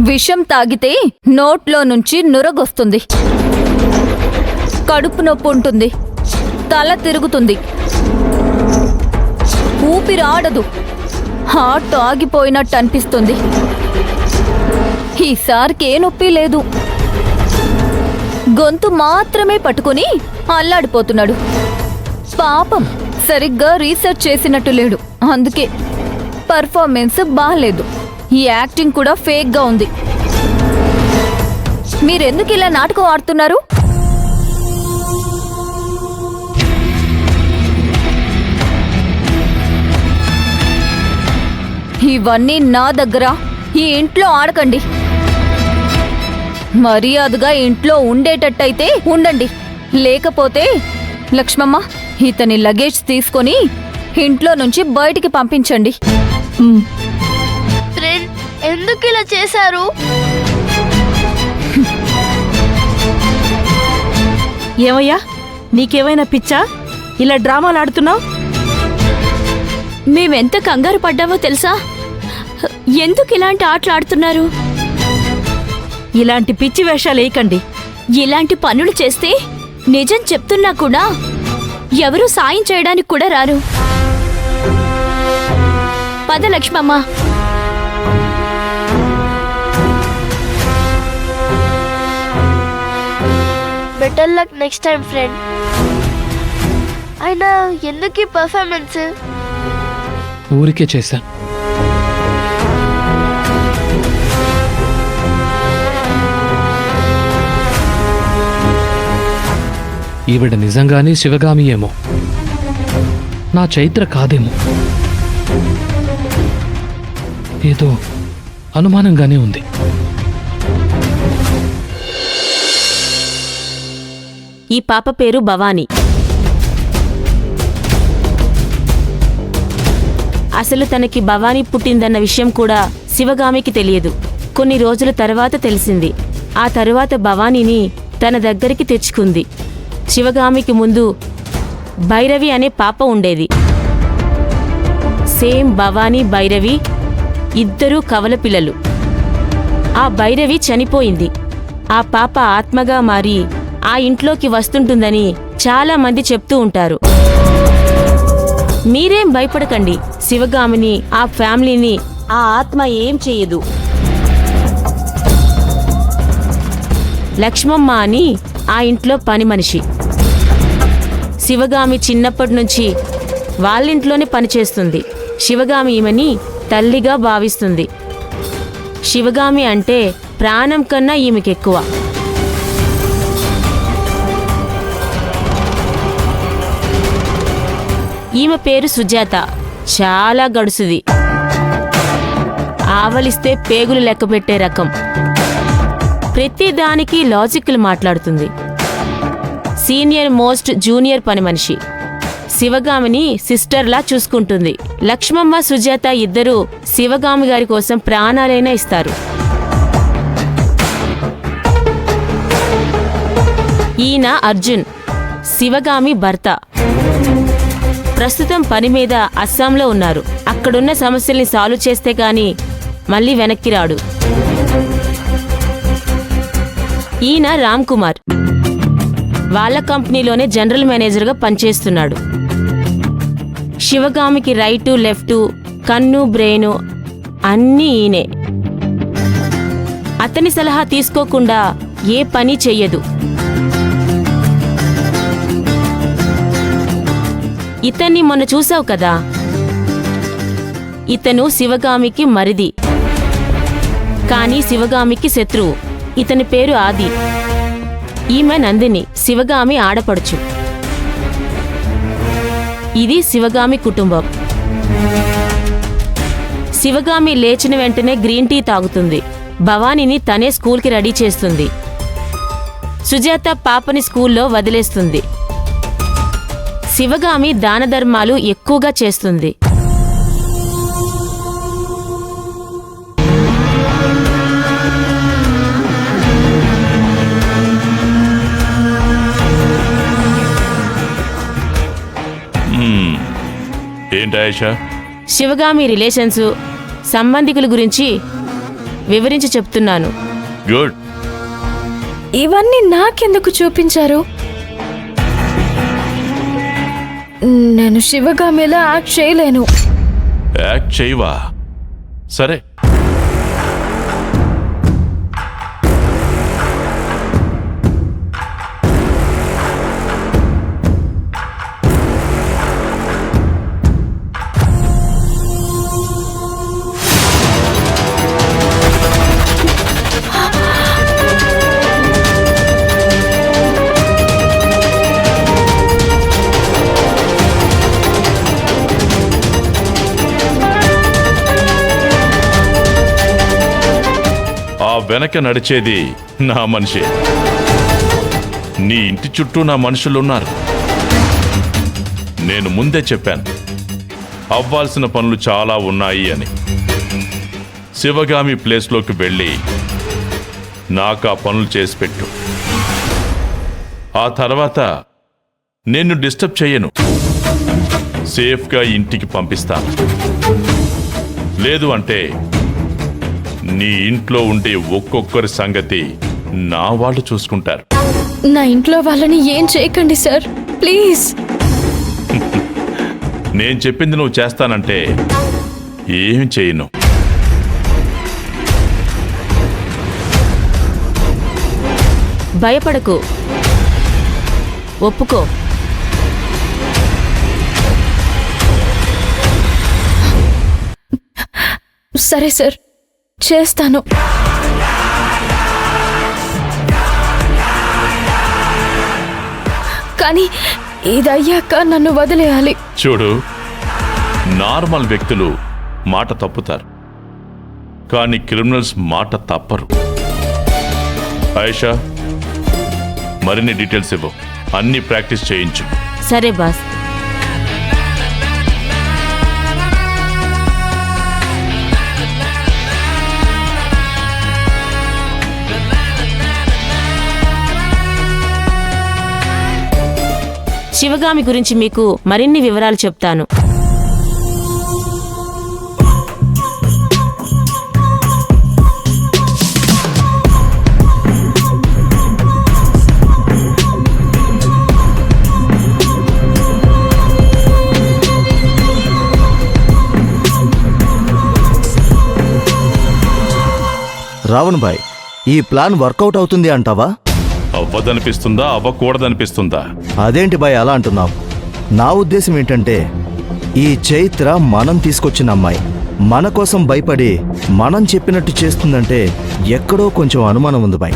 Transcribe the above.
విషం తాగితే నోట్లో నుంచి నురగొస్తుంది, కడుపు నొప్పి ఉంటుంది, తల తిరుగుతుంది, ఊపిరాడదు, హార్ట్ ఆగిపోయినట్టు అనిపిస్తుంది. ఈసారికి ఏ నొప్పి లేదు, గొంతు మాత్రమే పట్టుకుని అల్లాడిపోతున్నాడు. పాపం సరిగ్గా రీసెర్చ్ చేసినట్టు లేడు, అందుకే పర్ఫార్మెన్స్ బాలేదు. ఈ యాక్టింగ్ కూడా ఫేక్గా ఉంది. మీరెందుకు ఇలా నాటకం ఆడుతున్నారు? ఇవన్నీ నా దగ్గర ఈ ఇంట్లో ఆడకండి. మర్యాదగా ఇంట్లో ఉండేటట్టయితే ఉండండి, లేకపోతే లక్ష్మమ్మ ఇతని లగేజ్ తీసుకొని ఇంట్లో నుంచి బయటికి పంపించండి. ఫ్రెండ్, ఎందుకు ఇలా చేశారు? ఏమయ్యా, నీకేమైనా పిచ్చా? ఇలా డ్రామాలు ఆడుతున్నావు? మేమెంత కంగారు పడ్డామో తెలుసా? ఎందుకు ఇలాంటి ఆటలు ఆడుతున్నారు? ఇలాంటి పిచ్చి వేషాలు వేయకండి. ఇలాంటి పనులు చేస్తే నిజం చెప్తున్నా కూడా ఎవరూ సాయం చేయడానికి కూడా రారు. పద Lakshmamma. Better luck next time friend. అయినా ఎందుకు ఈ పర్ఫార్మెన్స్? ఊరికే చేశాను. ఈవిడ నిజంగానే శివగామి ఏమో, నా చైత్ర కాదేమో. ఏదో అనుమానంగానే ఉంది. ఈ పాప పేరు భవానీ. అసలు తనకి భవానీ పుట్టిందన్న విషయం కూడా శివగామికి తెలియదు. కొన్ని రోజుల తర్వాత తెలిసింది. ఆ తరువాత భవానీని తన దగ్గరికి తెచ్చుకుంది. శివగామికి ముందు భైరవి అనే పాప ఉండేది. సేమ్ భవానీ భైరవి ఇద్దరూ కవల పిల్లలు. ఆ భైరవి చనిపోయింది. ఆ పాప ఆత్మగా మారి ఆ ఇంట్లోకి వస్తుంటుందని చాలా మంది చెప్తూ ఉంటారు. మీరేం భయపడకండి. శివగామిని, ఆ ఫ్యామిలీని ఆ ఆత్మ ఏం చెయ్యదు. లక్ష్మమ్మ అని ఆ ఇంట్లో పని మనిషి. శివగామి చిన్నప్పటి నుంచి వాళ్ళింట్లోనే పనిచేస్తుంది. శివగామి ఈమెని తల్లిగా భావిస్తుంది. శివగామి అంటే ప్రాణం కన్నా ఈమెకెక్కువ. ఈమె పేరు సుజాత. చాలా గడుసుది. ఆవలిస్తే పేగులు లెక్కపెట్టే రకం. ప్రతిదానికి లాజిక్లు మాట్లాడుతుంది. సీనియర్ మోస్ట్ జూనియర్ పని మనిషి. శివగామిని సిస్టర్లా చూసుకుంటుంది. లక్ష్మమ్మ, సుజాత ఇద్దరూ శివగామి గారి కోసం ప్రాణాలైనా ఇస్తారు. ఈయన అర్జున్, శివగామి భర్త. ప్రస్తుతం పని మీద అస్సాంలో ఉన్నారు. అక్కడున్న సమస్యల్ని సాల్వ్ చేస్తే గాని మళ్ళీ వెనక్కి రాడు. ఈయన రామ్ కుమార్. వాళ్ళ కంపెనీలోనే జనరల్ మేనేజర్గా పనిచేస్తున్నాడు. శివగామికి రైటు లెఫ్టు, కన్ను బ్రెయిను అన్నీ ఈయనే. అతని సలహా తీసుకోకుండా ఏ పని చెయ్యదు. ఇతన్ని మొన్న చూసావు కదా, ఇతను శివగామికి మరిది, కానీ శివగామికి శత్రువు. ఇతని పేరు ఆది. ఈమె నందిని, శివగామి ఆడపడుచు. ఇది శివగామి కుటుంబం. శివగామి లేచిన వెంటనే గ్రీన్ టీ తాగుతుంది. భవానీని తనే స్కూల్కి రెడీ చేస్తుంది. సుజాత పాపని స్కూల్లో వదిలేస్తుంది. శివగామి దాన ధర్మాలు ఎక్కువగా చేస్తుంది. ఏంటి ఆయేషా? శివగామి రిలేషన్స్, సంబంధికుల గురించి వివరించి చెప్తున్నాను. గుడ్. ఇవన్నీ నాకెందుకు చూపించారు? నేను శివగామిలా యాక్ట్ చేయలేను. యాక్ట్ చేయవా? సరే, ఆ వెనక నడిచేది నా మనిషి. నీ ఇంటి చుట్టూ నా మనుషులున్నారు. నేను ముందే చెప్పాను అవ్వాల్సిన పనులు చాలా ఉన్నాయి అని. శివగామి ప్లేస్లోకి వెళ్ళి నాకు ఆ పనులు చేసి పెట్టు. ఆ తర్వాత నేను డిస్టర్బ్ చెయ్యను. సేఫ్గా ఇంటికి పంపిస్తాను. లేదు అంటే నీ ఇంట్లో ఉండే ఒక్కొక్కరి సంగతి నా వాళ్ళు చూసుకుంటారు. నా ఇంట్లో వాళ్ళని ఏం చేయకండి సార్, ప్లీజ్. నేను చెప్పింది నువ్వు చేస్తానంటే ఏం చేయను. భయపడకు, ఒప్పుకో. సరే సార్, చేస్తాను. కానీ ఇదయ్యాక నన్ను వదిలేయాలి. చూడు, నార్మల్ వ్యక్తులు మాట తప్పుతారు, కానీ క్రిమినల్స్ మాట తప్పరు. ఆయిషా, మరిన్ని డీటెయిల్స్ ఇవ్వు. అన్ని ప్రాక్టీస్ చేయించు. సరే బాస్. శివగామి గురించి మీకు మరిన్ని వివరాలు చెప్తాను. రావణ్ భాయ్, ఈ ప్లాన్ వర్కౌట్ అవుతుంది అంటావా? అవ్వదనిపిస్తుందా, అవ్వకూడదనిపిస్తుందా? అదేంటి భాయ్ అలా అంటున్నావు? నా ఉద్దేశం ఏంటంటే, ఈ చైత్ర మనం తీసుకొచ్చిన అమ్మాయి మన కోసం భయపడి మనం చెప్పినట్టు చేస్తుందంటే ఎక్కడో కొంచెం అనుమానం ఉంది భాయ్.